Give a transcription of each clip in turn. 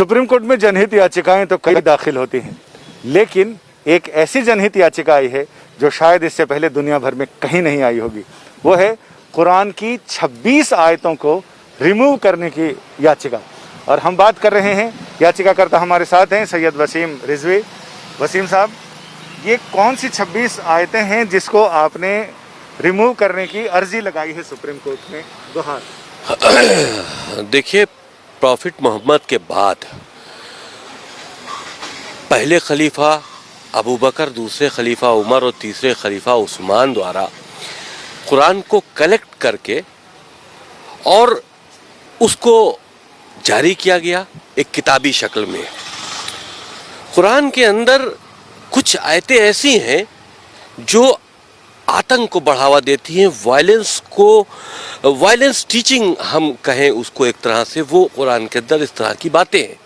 Supreme court में जनहित याचिकाएं तो कई दाखिल होती हैं, लेकिन एक ऐसी जनहित याचिका आई है जो शायद इससे पहले दुनिया भर में कहीं नहीं आई होगी। वो है कुरान की 26 आयतों को रिमूव करने की याचिका। और हम बात कर रहे हैं, याचिकाकर्ता हमारे साथ हैं सैयद वसीम रिजवी। वसीम साहब, ये कौन सी 26 आयतें हैं जिसको आपने रिमूव करने की अर्जी लगाई है सुप्रीम कोर्ट में? गुहार देखिए, प्रॉफिट मोहम्मद के बाद पहले खलीफा अबू बकर, दूसरे खलीफा उमर और तीसरे खलीफा उस्मान द्वारा कुरान को कलेक्ट करके और उसको जारी किया गया एक किताबी शक्ल में। कुरान के अंदर कुछ आयतें ऐसी हैं जो आतंक को बढ़ावा देती हैं, वायलेंस टीचिंग हम कहें उसको एक तरह से, वो कुरान के अंदर इस तरह की बातें हैं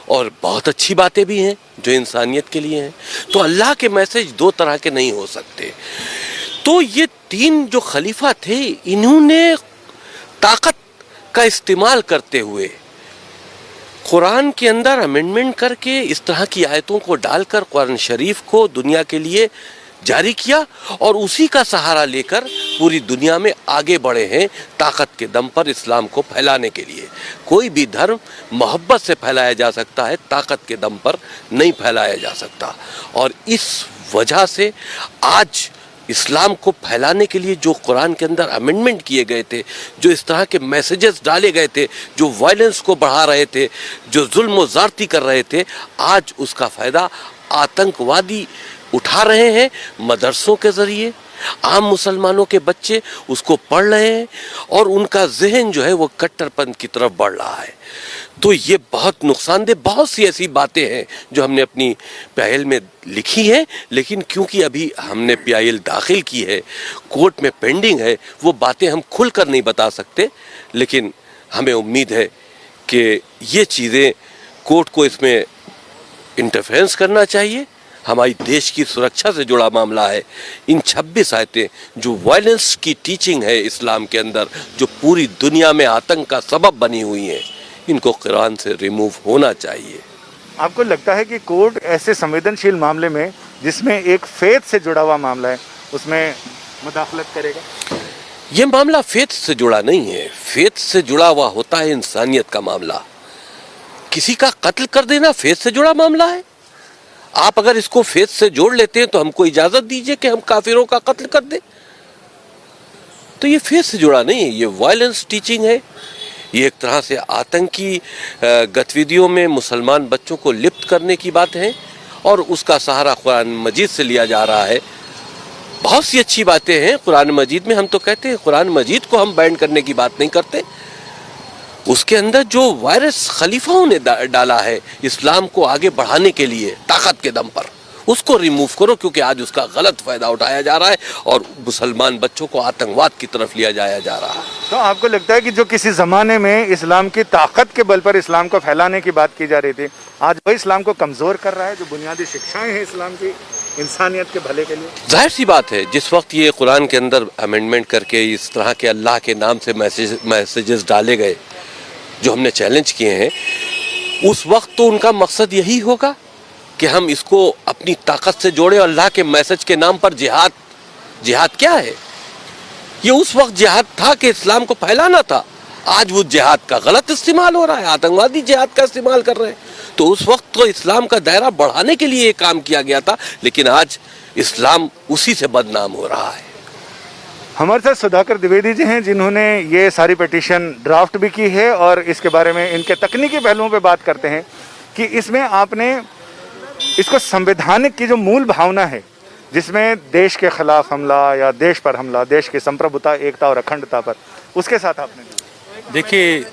और बहुत अच्छी बातें भी हैं जो इंसानियत के लिए हैं। तो अल्लाह के मैसेज दो तरह के नहीं हो सकते। तो ये तीन जो खलीफा थे, इन्होंने ताकत का इस्तेमाल करते हुए कुरान के अंदर अमेंडमेंट करके इस तरह की आयतों को डालकर कुरान शरीफ को दुनिया के लिए जारी किया और उसी का सहारा लेकर पूरी दुनिया में आगे बढ़े हैं ताकत के दम पर इस्लाम को फैलाने के लिए। कोई भी धर्म मोहब्बत से फैलाया जा सकता है, ताकत के दम पर नहीं फैलाया जा सकता। और इस वजह से आज इस्लाम को फैलाने के लिए जो कुरान के अंदर अमेंडमेंट किए गए थे, जो इस तरह के मैसेजेस डाले गए थे, जो वायलेंस को बढ़ा रहे थे, जो जुल्म व ज़्यादती कर रहे थे, आज उसका फ़ायदा आतंकवादी उठा रहे हैं। मदरसों के ज़रिए आम मुसलमानों के बच्चे उसको पढ़ रहे हैं और उनका जहन जो है वो कट्टरपंथ की तरफ बढ़ रहा है। तो ये बहुत नुकसानदेह, बहुत सी ऐसी बातें हैं जो हमने अपनी पीआईएल में लिखी हैं, लेकिन क्योंकि अभी हमने पीआईएल दाखिल की है, कोर्ट में पेंडिंग है, वो बातें हम खुलकर नहीं बता सकते। लेकिन हमें उम्मीद है कि ये चीज़ें कोर्ट को इसमें इंटरफेरेंस करना चाहिए। हमारी देश की सुरक्षा से जुड़ा मामला है। इन 26 आयतें जो वायलेंस की टीचिंग है इस्लाम के अंदर, जो पूरी दुनिया में आतंक का सबब बनी हुई हैं, इनको कुरान से रिमूव होना चाहिए। आपको लगता है कि कोर्ट ऐसे संवेदनशील मामले में, जिसमें एक फेथ से जुड़ा हुआ मामला है, उसमें मुदाखलत करेगा? ये मामला फेथ से जुड़ा नहीं है। फेथ से जुड़ा हुआ होता है इंसानियत का मामला। किसी का कत्ल कर देना फेथ से जुड़ा मामला है? आप अगर इसको फेथ से जोड़ लेते हैं तो हमको इजाजत दीजिए कि हम काफिरों का कत्ल कर दें। तो ये फेथ से जुड़ा नहीं है, ये वायलेंस टीचिंग है। ये एक तरह से आतंकी गतिविधियों में मुसलमान बच्चों को लिप्त करने की बात है और उसका सहारा कुरान मजीद से लिया जा रहा है। बहुत सी अच्छी बातें हैं कुरान मजीद में। हम तो कहते हैं कुरान मजीद को हम बैन करने की बात नहीं करते। उसके अंदर जो वायरस खलीफाओं ने डाला है इस्लाम को आगे बढ़ाने के लिए ताकत के दम पर, उसको रिमूव करो, क्योंकि आज उसका गलत फायदा उठाया जा रहा है और मुसलमान बच्चों को आतंकवाद की तरफ लिया जाया जा रहा है। तो आपको लगता है कि जो किसी ज़माने में इस्लाम की ताकत के बल पर इस्लाम को फैलाने की बात की जा रही थी, आज वही इस्लाम को कमज़ोर कर रहा है? जो बुनियादी शिक्षाएं हैं इस्लाम की इंसानियत के भले के लिए, जाहिर सी बात है, जिस वक्त ये कुरान के अंदर अमेंडमेंट करके इस तरह के अल्लाह के नाम से मैसेजेस डाले गए जो हमने चैलेंज किए हैं, उस वक्त तो उनका मकसद यही होगा कि हम इसको अपनी ताकत से जोड़े। अल्लाह के मैसेज के नाम पर जिहाद क्या है? ये उस वक्त जिहाद था कि इस्लाम को फैलाना था। आज वो जिहाद का गलत इस्तेमाल हो रहा है, आतंकवादी जिहाद का इस्तेमाल कर रहे हैं। तो उस वक्त तो इस्लाम का दायरा बढ़ाने के लिए ये काम किया गया था, लेकिन आज इस्लाम उसी से बदनाम हो रहा है। हमारे साथ सुधाकर द्विवेदी जी हैं, जिन्होंने ये सारी पिटीशन ड्राफ्ट भी की है और इसके बारे में इनके तकनीकी पहलुओं पे बात करते हैं कि इसमें आपने इसको संवैधानिक की जो मूल भावना है, जिसमें देश के खिलाफ हमला या देश पर हमला, देश की संप्रभुता, एकता और अखंडता पर, उसके साथ आपने देखिए,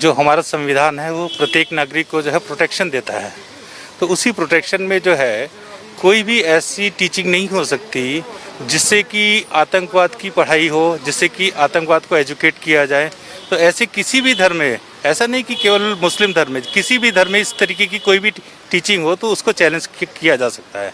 जो हमारा संविधान है वो प्रत्येक नागरिक को जो है प्रोटेक्शन देता है। तो उसी प्रोटेक्शन में जो है कोई भी ऐसी टीचिंग नहीं हो सकती जिससे कि आतंकवाद की पढ़ाई हो, जिससे कि आतंकवाद को एजुकेट किया जाए। तो ऐसे किसी भी धर्म में, ऐसा नहीं कि केवल मुस्लिम धर्म में, किसी भी धर्म में इस तरीके की कोई भी टीचिंग हो तो उसको चैलेंज किया जा सकता है।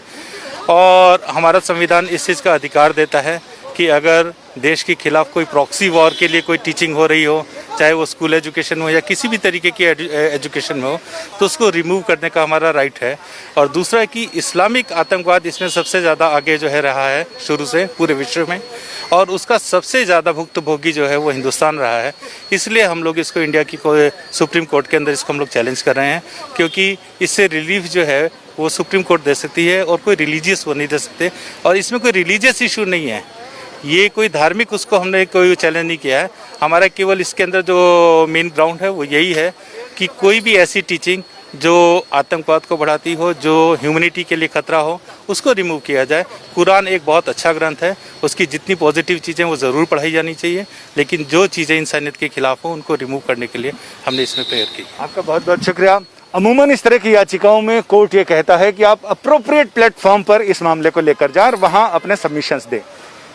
और हमारा संविधान इस चीज़ का अधिकार देता है कि अगर देश के खिलाफ कोई प्रॉक्सी वॉर के लिए कोई टीचिंग हो रही हो, चाहे वो स्कूल एजुकेशन हो या किसी भी तरीके की एजुकेशन में हो, तो उसको रिमूव करने का हमारा राइट है। और दूसरा है कि इस्लामिक आतंकवाद इसमें सबसे ज़्यादा आगे जो है रहा है शुरू से पूरे विश्व में, और उसका सबसे ज़्यादा भुक्तभोगी जो है वो हिंदुस्तान रहा है। इसलिए हम लोग इसको इंडिया की सुप्रीम कोर्ट के अंदर इसको हम लोग चैलेंज कर रहे हैं, क्योंकि इससे रिलीफ जो है वो सुप्रीम कोर्ट दे सकती है और कोई रिलीजियस वो नहीं दे सकते। और इसमें कोई रिलीजियस इशू नहीं है, ये कोई धार्मिक उसको हमने कोई चैलेंज नहीं किया है। हमारा केवल इसके अंदर जो मेन ग्राउंड है वो यही है कि कोई भी ऐसी टीचिंग जो आतंकवाद को बढ़ाती हो, जो ह्यूमैनिटी के लिए खतरा हो, उसको रिमूव किया जाए। कुरान एक बहुत अच्छा ग्रंथ है, उसकी जितनी पॉजिटिव चीज़ें वो ज़रूर पढ़ाई जानी चाहिए, लेकिन जो चीज़ें इंसानियत के खिलाफ हो उनको रिमूव करने के लिए हमने इसमें प्रेयर की। आपका बहुत बहुत शुक्रिया। अमूमन इस तरह की याचिकाओं में कोर्ट ये कहता है कि आप अप्रोप्रिएट प्लेटफॉर्म पर इस मामले को लेकर जाएं और वहां अपने सबमिशंस दें।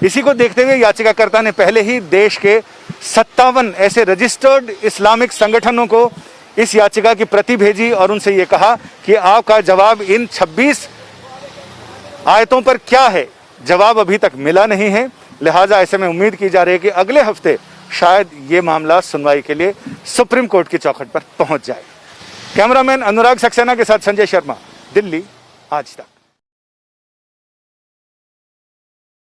इसी को देखते हुए याचिकाकर्ता ने पहले ही देश के 57 ऐसे रजिस्टर्ड इस्लामिक संगठनों को इस याचिका की प्रति भेजी और उनसे ये कहा कि आपका जवाब इन 26 आयतों पर क्या है, जवाब अभी तक मिला नहीं है। लिहाजा ऐसे में उम्मीद की जा रही है कि अगले हफ्ते शायद ये मामला सुनवाई के लिए सुप्रीम कोर्ट की चौखट पर पहुंच जाए। कैमरामैन अनुराग सक्सेना के साथ संजय शर्मा, दिल्ली आज तक।